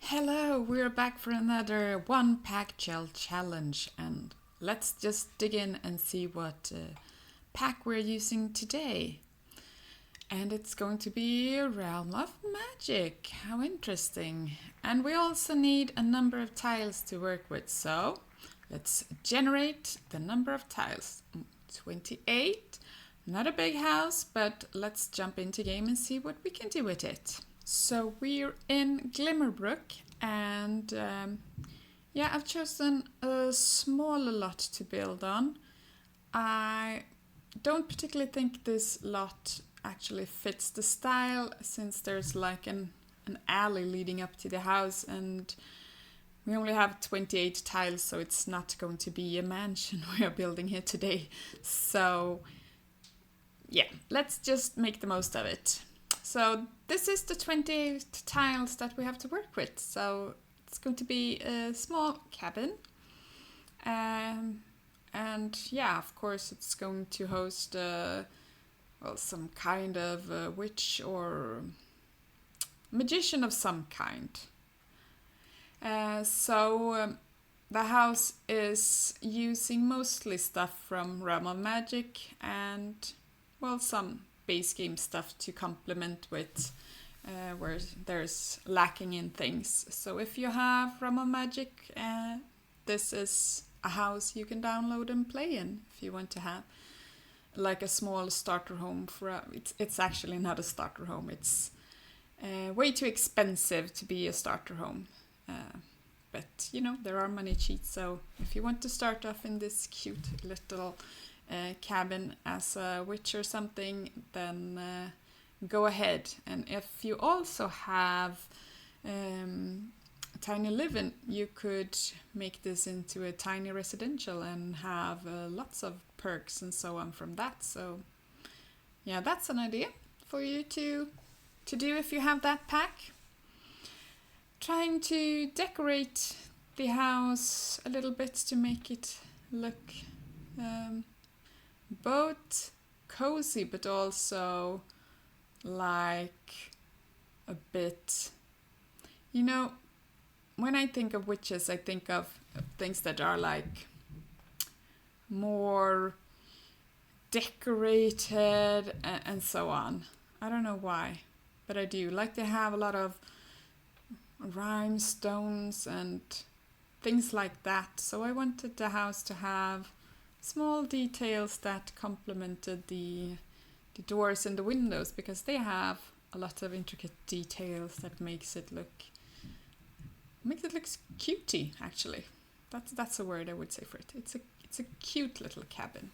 Hello, we're back for another one pack gel challenge, and let's just dig in and see what pack we're using today. And it's going to be Realm of Magic. How interesting. And we also need a number of tiles to work with, so let's generate the number of tiles. 28. Not a big house, but let's jump into game and see what we can do with it. So we're in Glimmerbrook, and I've chosen a smaller lot to build on. I don't particularly think this lot actually fits the style, since there's like an alley leading up to the house, and we only have 28 tiles, so it's not going to be a mansion we are building here today. So yeah, let's just make the most of it. So this is the 28 tiles that we have to work with. So it's going to be a small cabin. And yeah, of course it's going to host some kind of witch or magician of some kind. The house is using mostly stuff from Realm of Magic and, some base game stuff to complement with where there's lacking in things. So if you have Realm of Magic, this is a house you can download and play in if you want to have like a small starter home for it's actually not a starter home. It's way too expensive to be a starter home. But there are money cheats, so if you want to start off in this cute little cabin as a witch or something, then go ahead. And if you also have tiny living, you could make this into a tiny residential and have lots of perks and so on from that. So yeah, that's an idea for you to do if you have that pack. Trying to decorate the house a little bit to make it look both cozy but also like a bit, when I think of witches, I think of things that are like more decorated and so on. I don't know why, but I do. Like they have a lot of rhinestones and things like that. So I wanted the house to have small details that complemented the doors and the windows, because they have a lot of intricate details that makes it look cutey. Actually, that's a word I would say for it. It's a cute little cabin.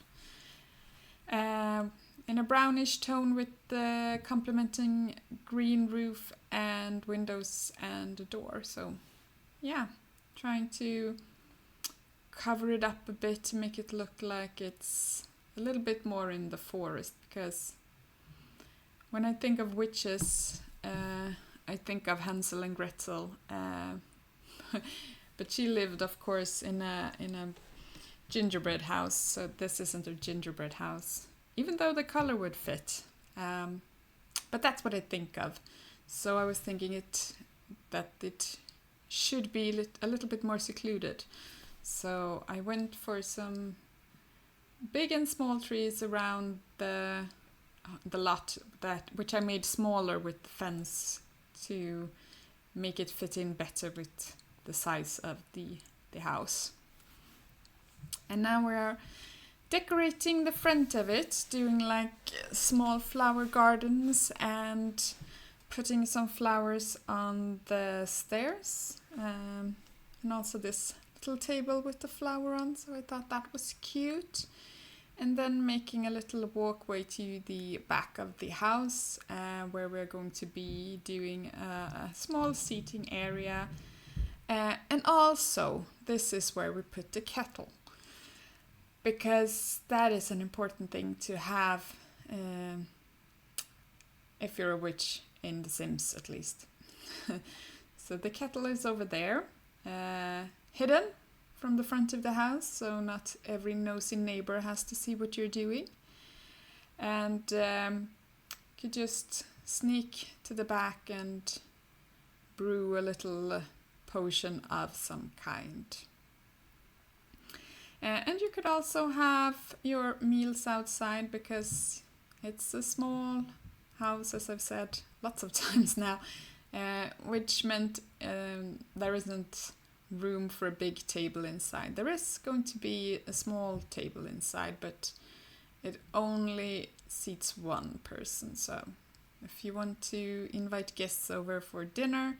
In a brownish tone with the complementing green roof and windows and a door. So yeah, trying to cover it up a bit to make it look like it's a little bit more in the forest, because when I think of witches, I think of Hansel and Gretel, but she lived, of course, in a gingerbread house, so this isn't a gingerbread house, even though the color would fit. But that's what I think of. So I was thinking that it should be a little bit more secluded. So I went for some big and small trees around the lot, which I made smaller with the fence to make it fit in better with the size of the house. And now we are decorating the front of it, doing like small flower gardens and putting some flowers on the stairs, and also this little table with the flower on, so I thought that was cute. And then making a little walkway to the back of the house, where we're going to be doing a small seating area, and also this is where we put the kettle, because that is an important thing to have if you're a witch in The Sims, at least. So the kettle is over there, hidden from the front of the house, so not every nosy neighbor has to see what you're doing. And you could just sneak to the back and brew a little potion of some kind. And you could also have your meals outside because it's a small house, as I've said lots of times now, which meant there isn't room for a big table inside. There is going to be a small table inside, but it only seats one person. So if you want to invite guests over for dinner,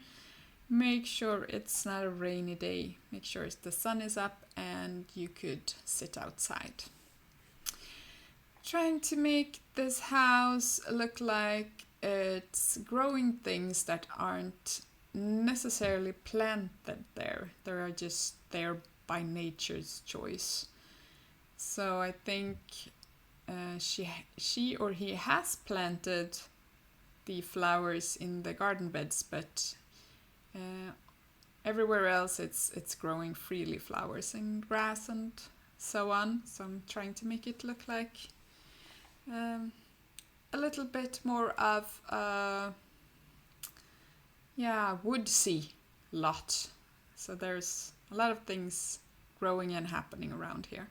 make sure it's not a rainy day. Make sure the sun is up and you could sit outside. Trying to make this house look like it's growing things that aren't necessarily planted there. They are just there by nature's choice. So I think she or he has planted the flowers in the garden beds, but everywhere else it's growing freely, flowers and grass and so on. So I'm trying to make it look like a little bit more of a woodsy lot. So there's a lot of things growing and happening around here.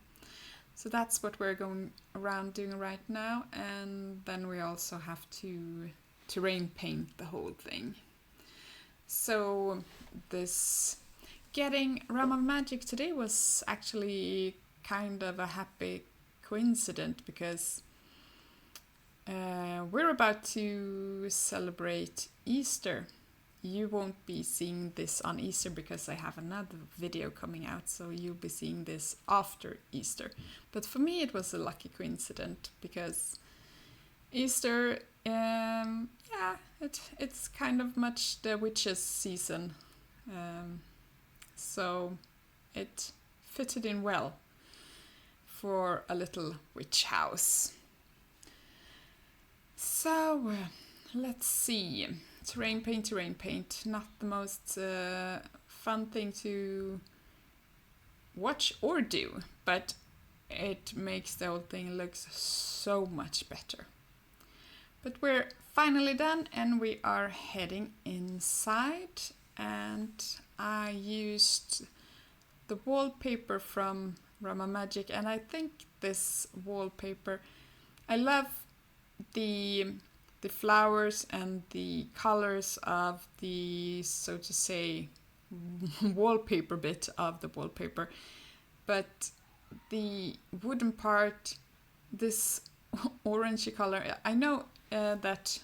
So that's what we're going around doing right now, and then we also have to terrain paint the whole thing. So this getting Realm of Magic today was actually kind of a happy coincidence because we're about to celebrate Easter. You won't be seeing this on Easter because I have another video coming out, so you'll be seeing this after Easter. But for me it was a lucky coincidence because Easter, it's kind of much the witches' season. So it fitted in well for a little witch house. So let's see. Terrain paint. Not the most fun thing to watch or do, but it makes the whole thing look so much better. But we're finally done and we are heading inside, and I used the wallpaper from Realm of Magic, and I think this wallpaper, I love the flowers and the colors of the, so to say, wallpaper bit of the wallpaper, but the wooden part, this orangey color, I know that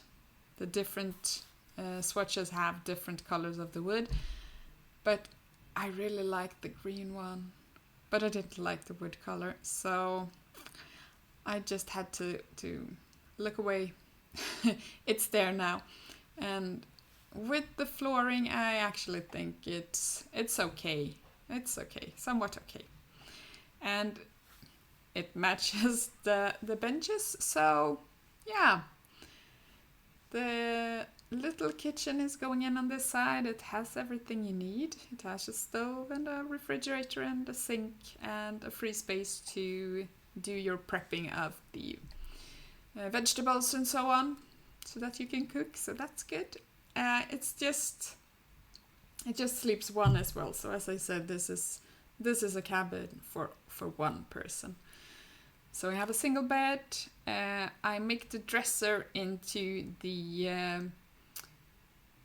the different swatches have different colors of the wood, but I really like the green one, but I didn't like the wood color, so I just had to look away. It's there now, and with the flooring I actually think it's okay. It's okay, somewhat okay, and it matches the benches. So yeah, the little kitchen is going in on this side. It has everything you need. It has a stove and a refrigerator and a sink and a free space to do your prepping of the vegetables and so on, so that you can cook. So that's good. It just sleeps one as well. So as I said, this is a cabin for one person. So we have a single bed. I make the dresser into the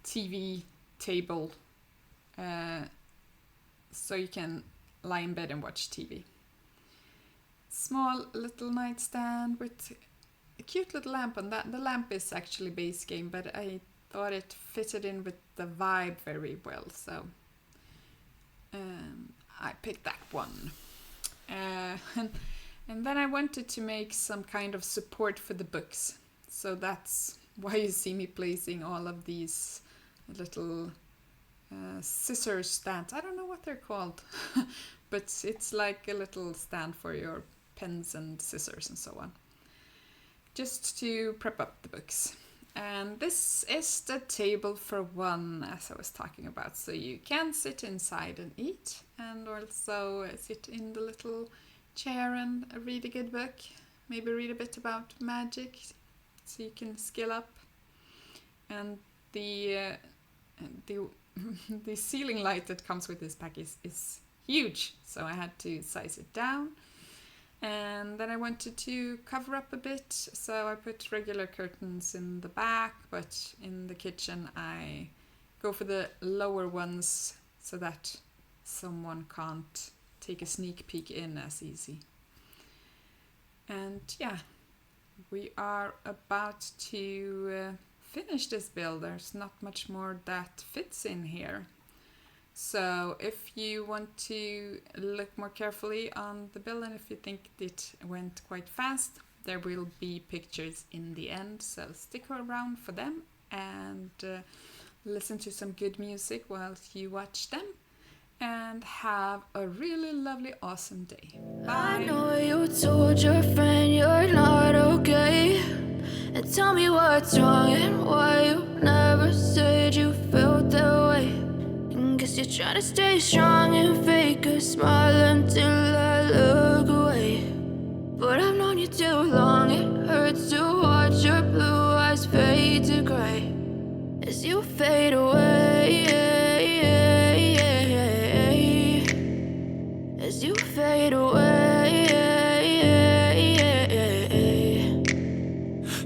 TV table, so you can lie in bed and watch TV. Small little nightstand with a cute little lamp on that. The lamp is actually base game, but I thought it fitted in with the vibe very well, so I picked that one. And then I wanted to make some kind of support for the books, so that's why you see me placing all of these little scissor stands. I don't know what they're called, but it's like a little stand for your pens and scissors and so on, just to prep up the books. And this is the table for one, as I was talking about, so you can sit inside and eat, and also sit in the little chair and read a good book, maybe read a bit about magic, so you can skill up. And the the ceiling light that comes with this pack is huge, so I had to size it down. And then I wanted to cover up a bit, so I put regular curtains in the back, but in the kitchen I go for the lower ones so that someone can't take a sneak peek in as easy. And yeah, we are about to finish this build. There's not much more that fits in here. So if you want to look more carefully on the build and if you think it went quite fast, there will be pictures in the end, so stick around for them and listen to some good music while you watch them, and have a really lovely, awesome day. Bye! I know you told your friend you're not okay, and tell me what's wrong and why you never said you felt that way. Guess you're trying to stay strong and fake a smile until I look away. But I've known you too long, it hurts to watch your blue eyes fade to gray as you fade away, as you fade away.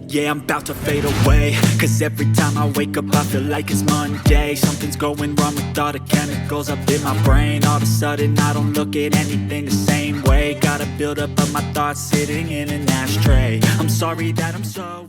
Yeah, I'm about to fade away, cause every time I wake up I feel like it's Monday. Something's going wrong with all the chemicals up in my brain. All of a sudden I don't look at anything the same way. Got a build up of my thoughts sitting in an ashtray. I'm sorry that I'm so